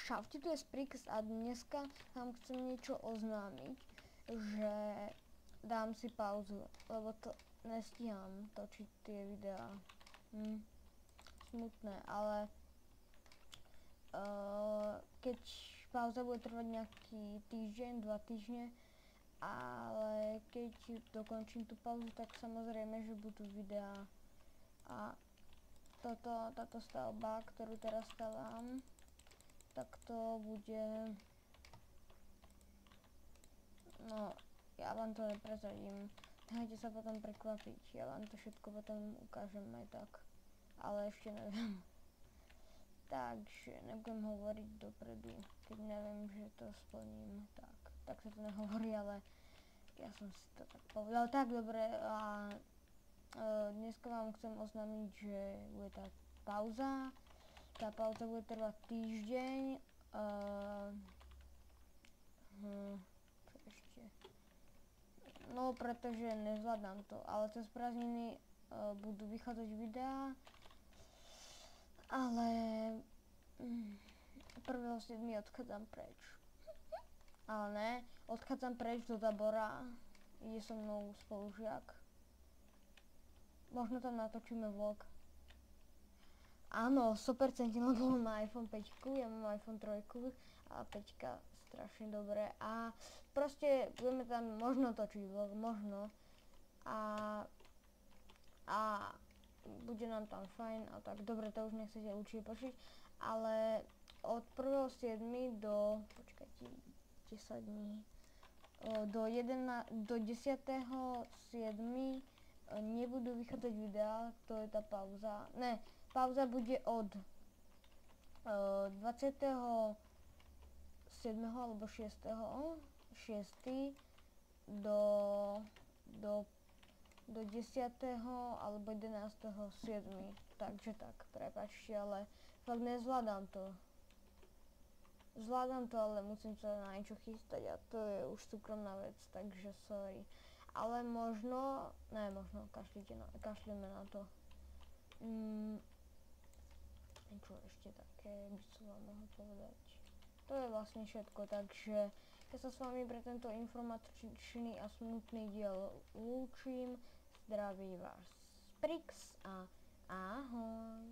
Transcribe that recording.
Čaute, tu je Sprix a dneska vám chcem niečo oznámiť, že dám si pauzu, lebo to nestíham točiť tie videá. Smutné, ale keď pauza bude trvať nejaký týždeň, 2 týždne, ale keď dokončím tú pauzu, tak samozrejme, že budú videá. A táto stavba, ktorú teraz stavám, tak to bude, no ja vám to neprezradím, nechajte sa potom prekvapiť, ja vám to všetko potom ukážem aj tak, ale ešte neviem. Takže nebudem hovoriť dopredu, keď neviem, že to splním, tak sa to nehovorí, ale ja som si to tak povedal. Tak dobre, a dneska vám chcem oznámiť, že bude tá pauza. Tá pauza bude trvať týždeň. Čo ešte? No, pretože nezvládam to, ale cez prázdniny budú vychádzať videá. Ale 1.7. odchádzam preč. Ale ne, odchádzam preč do tábora. Ide so mnou spolužiak. Možno tam natočíme vlog. Áno, 100%, lebo mám iPhone 5, ja mám iPhone 3 a 5 strašne dobré a proste budeme tam možno točiť vlog, možno a bude nám tam fajn a tak, dobre, to už nechcete určite počuť, ale od 1.7. do, počkajte, 10 dní, do 10.7. nebudú vychádzať videá, to je tá pauza, ne, pauza bude od 27. alebo 6. do 10. alebo 11.7. Takže tak, prepáčte, ale fakt nezvládam to. Zvládam to, ale musím sa na niečo chystať a to je už súkromná vec, takže sorry. Ale možno, kašlíme na to. Čo ešte také by som vám mohol povedať. To je vlastne všetko, takže ja sa s vami pre tento informačný a smutný diel lúčim. Zdraví vás Sprix a ahoj.